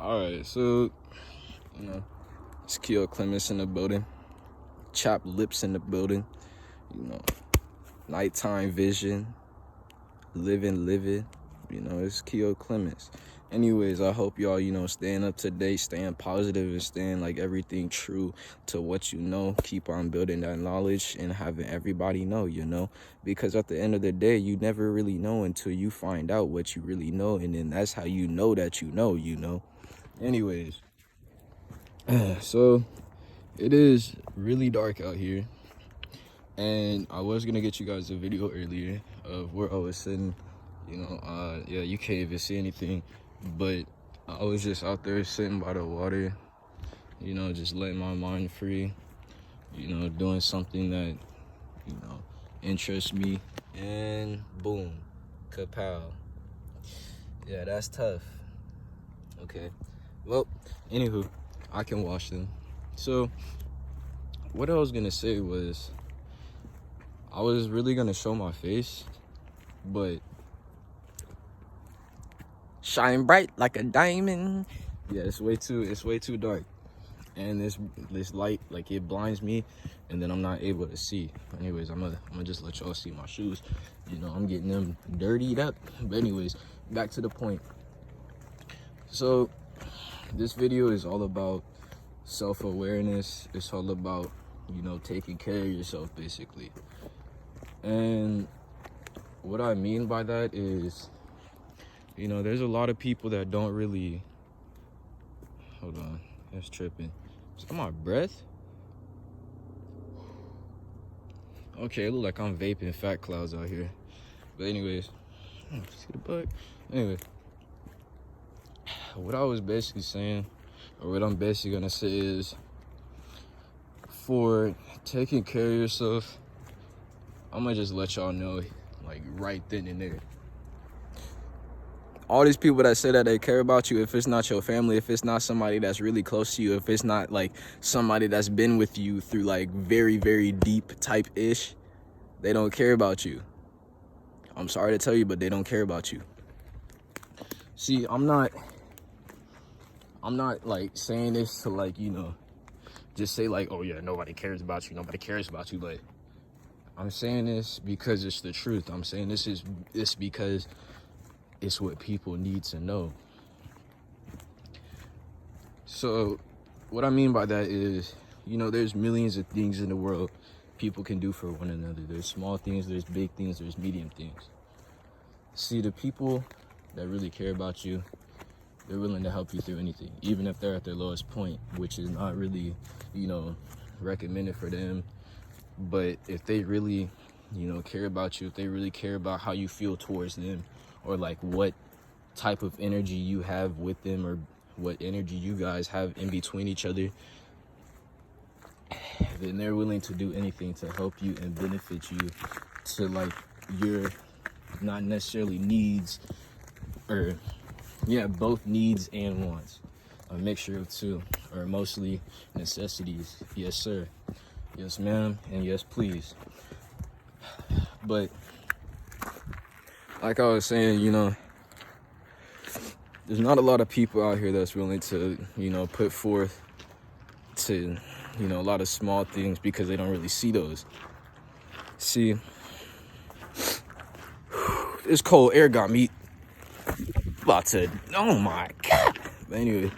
Alright, so, it's Keo Clements in the building. Chopped lips in the building. Nighttime vision. Living. It's Keo Clements. Anyways, I hope y'all, staying up to date, staying positive, and staying like everything true to what you know. Keep on building that knowledge and having everybody know, because at the end of the day, you never really know until you find out what you really know. And then that's how you know that you know. Anyways, so it is really dark out here. And I was gonna get you guys a video earlier of where I was sitting. Yeah, you can't even see anything, but I was just out there sitting by the water, just letting my mind free, doing something that, interests me, and boom, kapow. Yeah, that's tough. Okay, well, anywho, I can wash them. So, what I was gonna say was, I was really gonna show my face, but shine bright like a diamond. Yeah, it's way too dark, and this light, like, it blinds me, and then I'm not able to see. Anyways, I'm gonna just let y'all see my shoes. I'm getting them dirtied up. But anyways, back to the point. So this video is all about self-awareness. It's all about taking care of yourself, basically. And what I mean by that is, there's a lot of people that don't really... Hold on, that's tripping. Is that my breath? Okay, it look like I'm vaping fat clouds out here. But anyways, see the bug? Anyway, what I was basically saying, or what I'm basically gonna say is, for taking care of yourself, I'm gonna just let y'all know, like, right then and there. All these people that say that they care about you, if it's not your family, if it's not somebody that's really close to you, if it's not like somebody that's been with you through like very, very deep type ish, they don't care about you. I'm sorry to tell you, but they don't care about you. See, I'm not like saying this to like, just say like, oh yeah, nobody cares about you, but I'm saying this because it's the truth. I'm saying this because it's what people need to know. So what I mean by that is, there's millions of things in the world people can do for one another. There's small things, there's big things, there's medium things. See, the people that really care about you, they're willing to help you through anything, even if they're at their lowest point, which is not really, recommended for them. But if they really, care about you, if they really care about how you feel towards them, or like what type of energy you have with them, or what energy you guys have in between each other, then they're willing to do anything to help you and benefit you to like your, not necessarily needs, or both needs and wants, a mixture of two, or mostly necessities. Yes sir, yes ma'am, and yes please. But like I was saying, there's not a lot of people out here that's willing to, put forth to, a lot of small things, because they don't really see those. See, this cold air got me about to, oh my God. But anyway,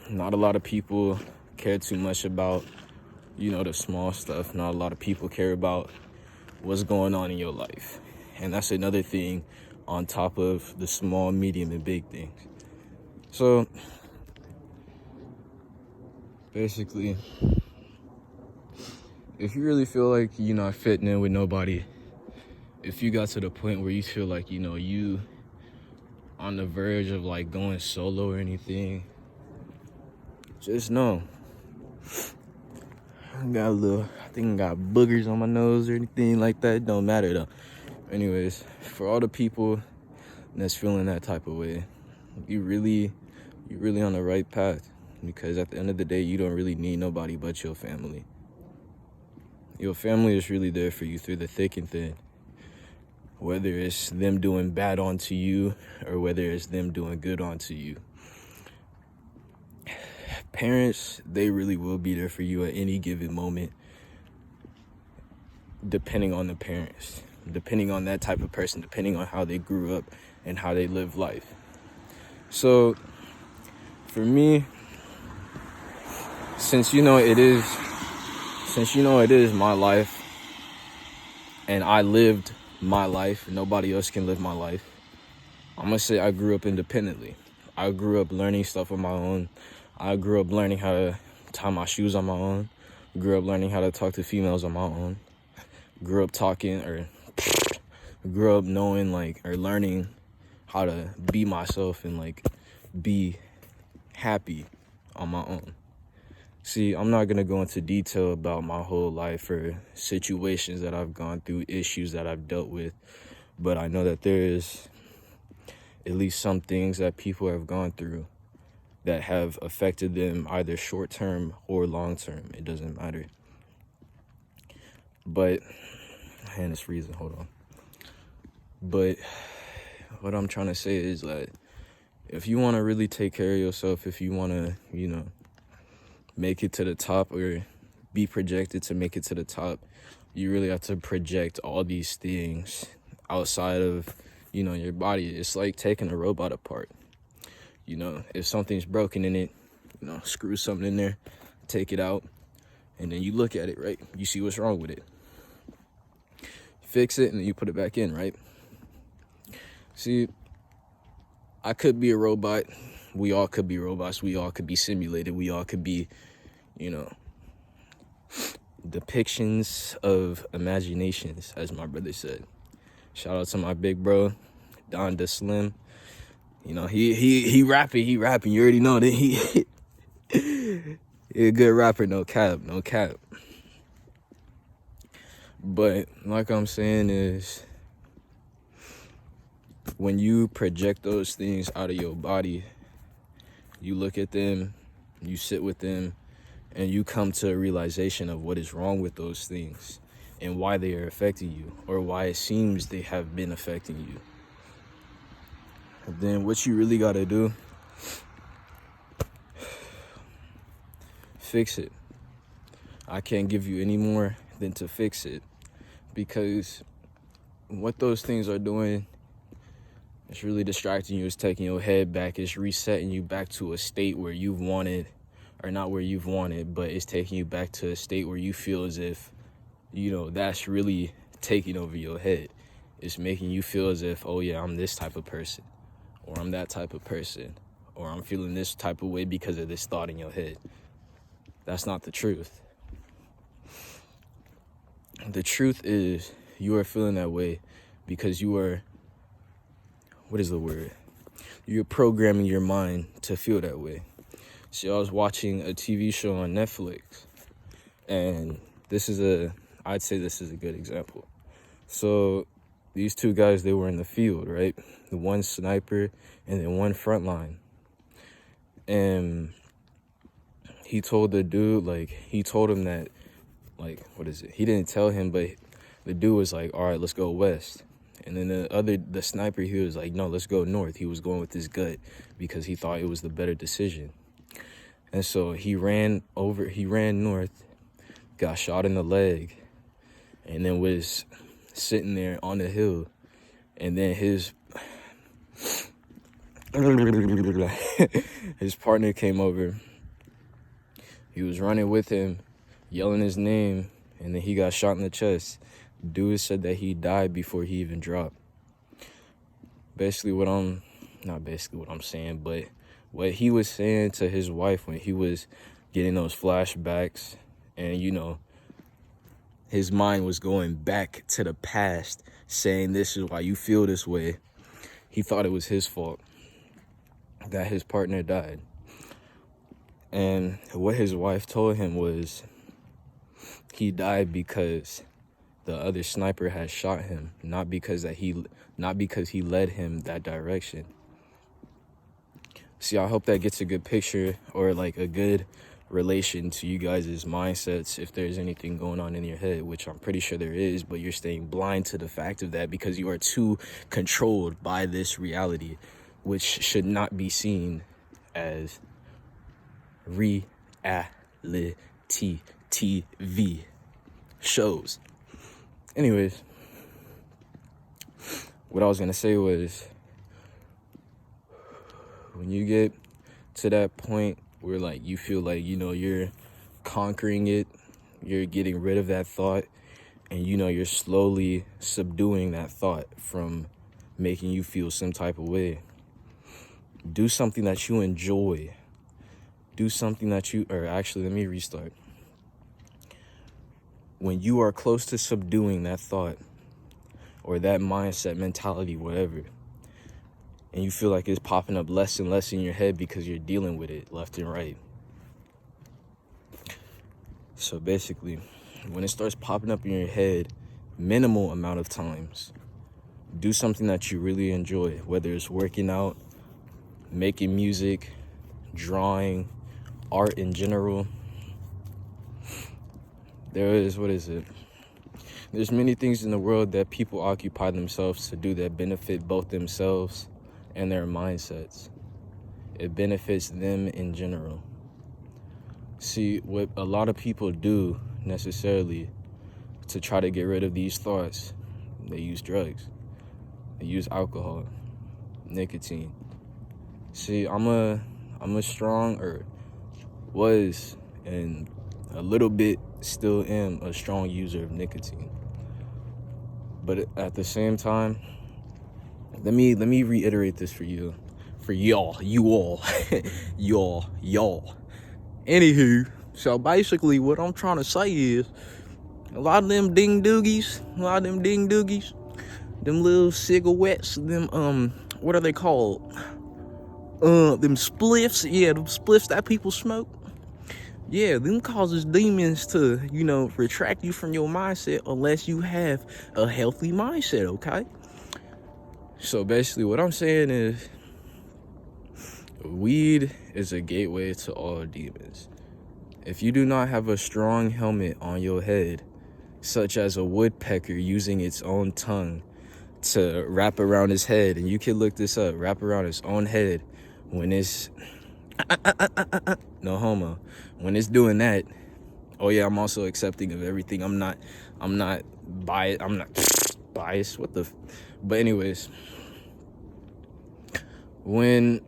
not a lot of people care too much about, the small stuff. Not a lot of people care about what's going on in your life. And that's another thing on top of the small, medium, and big things. So basically, if you really feel like you're not fitting in with nobody, if you got to the point where you feel like, you on the verge of like going solo or anything, just know, I think I got boogers on my nose or anything like that. It don't matter though. Anyways, for all the people that's feeling that type of way, you're really on the right path, because at the end of the day, you don't really need nobody but your family. Your family is really there for you through the thick and thin. whether it's them doing bad onto you or whether it's them doing good onto you. Parents, they really will be there for you at any given moment, depending on the parents, depending on that type of person, depending on how they grew up and how they live life. So for me, since you know it is my life and I lived my life, nobody else can live my life, I'm gonna say I grew up independently. I grew up learning stuff on my own. I grew up learning how to tie my shoes on my own. Grew up learning how to talk to females on my own. Grew up knowing or learning how to be myself and be happy on my own. See, I'm not gonna go into detail about my whole life or situations that I've gone through, issues that I've dealt with, but I know that there is at least some things that people have gone through that have affected them either short term or long term. It doesn't matter. But, and it's freezing, hold on. But what I'm trying to say is that if you want to really take care of yourself, if you want to, make it to the top or be projected to make it to the top, you really have to project all these things outside of, your body. It's like taking a robot apart. If something's broken in it, screw something in there, take it out, and then you look at it, right? You see what's wrong with it. Fix it, and then you put it back in, right? See, I could be a robot. We all could be robots. We all could be simulated. We all could be, depictions of imaginations, as my brother said. Shout out to my big bro, Don Da Slim. He rapping. You already know that he a good rapper, no cap. But like I'm saying is, when you project those things out of your body, you look at them, you sit with them, and you come to a realization of what is wrong with those things and why they are affecting you, or why it seems they have been affecting you. Then what you really got to do, fix it. I can't give you any more than to fix it, because what those things are doing, it's really distracting you. It's taking your head back. It's resetting you back to a state where you've wanted, or not where you've wanted, but it's taking you back to a state where you feel as if, that's really taking over your head. It's making you feel as if, oh yeah, I'm this type of person, or I'm that type of person, or I'm feeling this type of way because of this thought in your head. That's not the truth. The truth is, you are feeling that way because you are, what is the word? You're programming your mind to feel that way. See, I was watching a TV show on Netflix, and I'd say this is a good example. So these two guys, they were in the field, right? The one sniper and then one frontline. And he told the dude, he told him that, he didn't tell him, but the dude was like, all right, let's go west. And then the sniper, he was like, no, let's go north. He was going with his gut because he thought it was the better decision. And so he ran north, got shot in the leg, and then was sitting there on the hill. And then his partner came over. He was running with him, yelling his name, and then he got shot in the chest. Dude said that he died before he even dropped. Not basically what I'm saying, but what he was saying to his wife when he was getting those flashbacks, and his mind was going back to the past, saying this is why you feel this way. He thought it was his fault that his partner died. And what his wife told him was he died because the other sniper had shot him, not because he led him that direction. See, I hope that gets a good picture, or a good relation to you guys' mindsets if there's anything going on in your head, which I'm pretty sure there is, but you're staying blind to the fact of that because you are too controlled by this reality, which should not be seen as reality TV shows. Anyways, what I was gonna say was, when you get to that point where like you feel like, you know, you're conquering it, you're getting rid of that thought, and you know you're slowly subduing that thought from making you feel some type of way, do something that you enjoy. Do something that you, or actually, let me restart. When you are close to subduing that thought or that mindset, mentality, whatever, and you feel like it's popping up less and less in your head because you're dealing with it left and right. So basically, when it starts popping up in your head, minimal amount of times, do something that you really enjoy, whether it's working out, making music, drawing, art in general. There's many things in the world that people occupy themselves to do that benefit both themselves and their mindsets. It benefits them in general. See, what a lot of people do necessarily to try to get rid of these thoughts, they use drugs, they use alcohol, nicotine. See, I'm a strong, or was, and a little bit still am a strong user of nicotine. But at the same time, let me reiterate this for you, you all, y'all. Anywho, so basically what I'm trying to say is, a lot of them ding doogies, them little cigarettes, them what are they called? Them spliffs, them spliffs that people smoke. Yeah, them causes demons to, you know, retract you from your mindset unless you have a healthy mindset, okay? So basically what I'm saying is, weed is a gateway to all demons. If you do not have a strong helmet on your head, such as a woodpecker using its own tongue to wrap around his head, and you can look this up, wrap around his own head when it's no homo, when it's doing that. Oh yeah, I'm also accepting of everything. I'm not biased. But anyways, when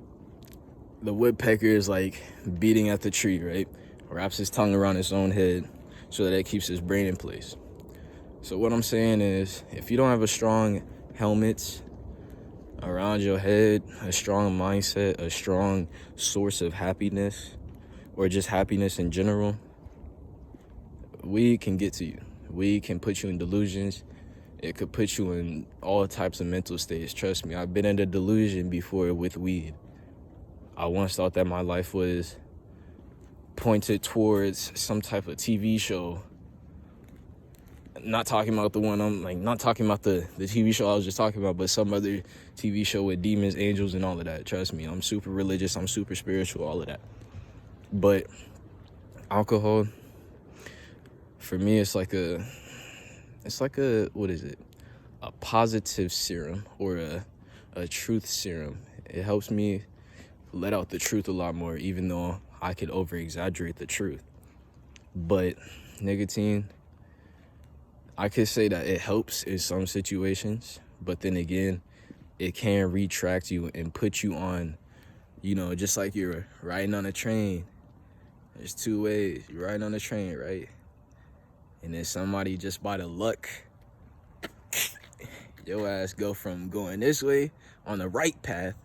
the woodpecker is like beating at the tree, right, wraps his tongue around his own head so that it keeps his brain in place. So what I'm saying is, if you don't have a strong helmet around your head, a strong mindset, a strong source of happiness, or just happiness in general, weed can get to you. Weed can put you in delusions. It could put you in all types of mental states. Trust me, I've been in a delusion before with weed. I once thought that my life was pointed towards some type of TV show. Not talking about the one not talking about the TV show I was just talking about, but some other TV show with demons, angels, and all of that. Trust me, I'm super religious, I'm super spiritual, all of that. But alcohol, for me, it's like a, what is it? A positive serum, or a truth serum. It helps me let out the truth a lot more, even though I could over-exaggerate the truth. But nicotine, I could say that it helps in some situations, but then again, it can retract you and put you on, you know, just like you're riding on a train. There's two ways. You're riding on a train, right? And then somebody, just by the luck, your ass go from going this way on the right path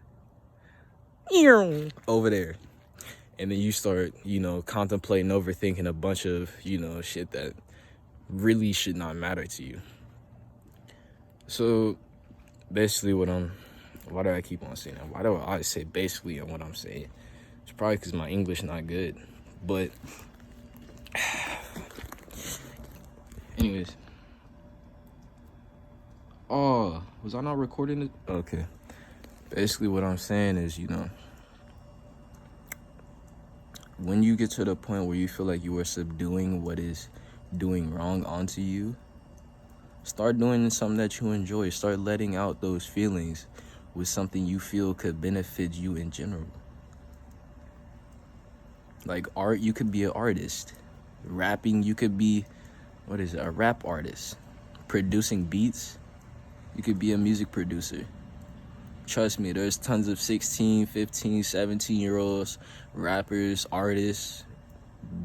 over there. And then you start, you know, contemplating, overthinking a bunch of, you know, shit that really should not matter to you. So basically why do I keep on saying that? Why do I always say basically on what I'm saying? It's probably because my English not good. But anyways. Oh, was I not recording it? Okay. Basically what I'm saying is, you know, when you get to the point where you feel like you are subduing what is doing wrong onto you, start doing something that you enjoy. Start letting out those feelings with something you feel could benefit you in general. Like art, you could be an artist. Rapping, you could be, a rap artist. Producing beats, you could be a music producer. Trust me, there's tons of 16, 15, 17-year-olds, rappers, artists,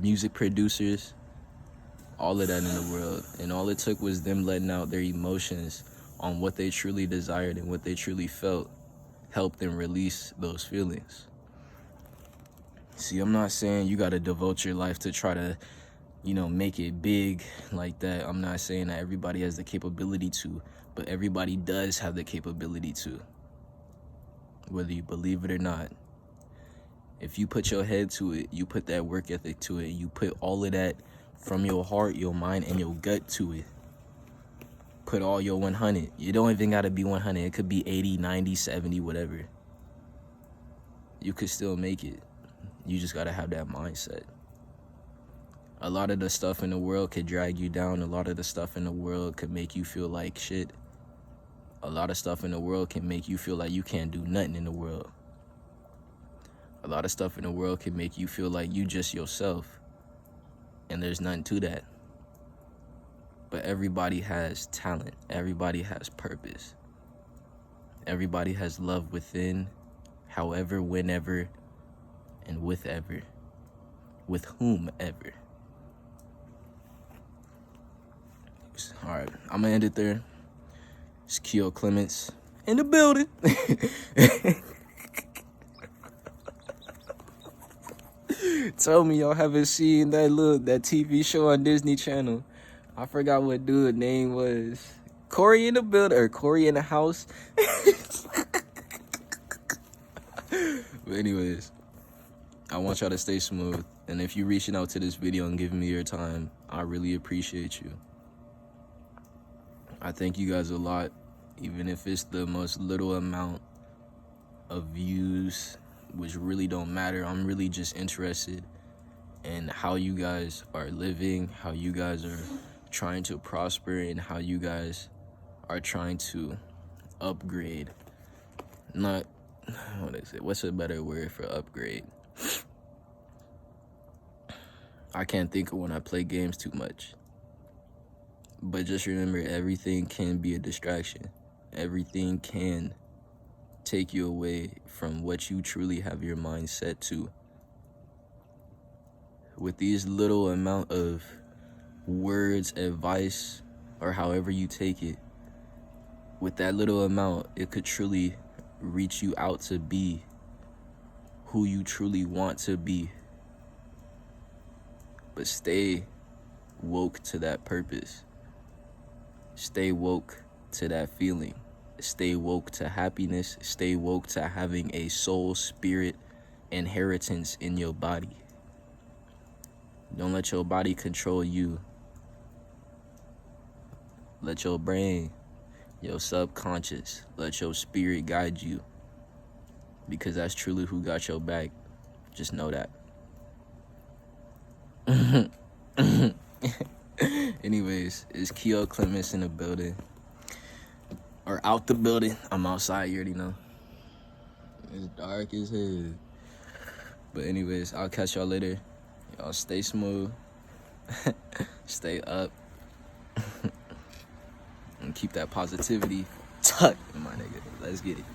music producers, all of that in the world. And all it took was them letting out their emotions on what they truly desired and what they truly felt, helped them release those feelings. See, I'm not saying you got to devote your life to try to, make it big like that. I'm not saying that everybody has the capability to, but everybody does have the capability to. Whether you believe it or not. If you put your head to it, you put that work ethic to it, you put all of that from your heart, your mind, and your gut to it. Put all your 100. You don't even got to be 100. It could be 80, 90, 70, whatever. You could still make it. You just got to have that mindset. A lot of the stuff in the world could drag you down. A lot of the stuff in the world could make you feel like shit. A lot of stuff in the world can make you feel like you can't do nothing in the world. A lot of stuff in the world can make you feel like you just yourself. And there's nothing to that. But everybody has talent. Everybody has purpose. Everybody has love within, however, whenever, and with ever. With whomever. Alright, I'm gonna end it there. It's Keo Clements in the building. Tell me y'all haven't seen that TV show on Disney Channel. I forgot what dude's name was. Corey in the building, or Corey in the house. But anyways, I want y'all to stay smooth. And if you're reaching out to this video and giving me your time, I really appreciate you. I thank you guys a lot, even if it's the most little amount of views, which really don't matter. I'm really just interested in how you guys are living, how you guys are trying to prosper, and how you guys are trying to upgrade. Not, what's a better word for upgrade? I can't think of when I play games too much. But just remember, everything can be a distraction. Everything can take you away from what you truly have your mind set to. With these little amount of words, advice, or however you take it, with that little amount, it could truly reach you out to be who you truly want to be. But stay woke to that purpose. Stay woke to that feeling. Stay woke to happiness. Stay woke to having a soul, spirit, inheritance in your body. Don't let your body control you. Let your brain, your subconscious, let your spirit guide you. Because that's truly who got your back. Just know that. Anyways, it's Keo Clements in the building. Or out the building. I'm outside, you already know. It's dark as hell. But anyways, I'll catch y'all later. Y'all stay smooth. Stay up. And keep that positivity tucked, my nigga. Let's get it.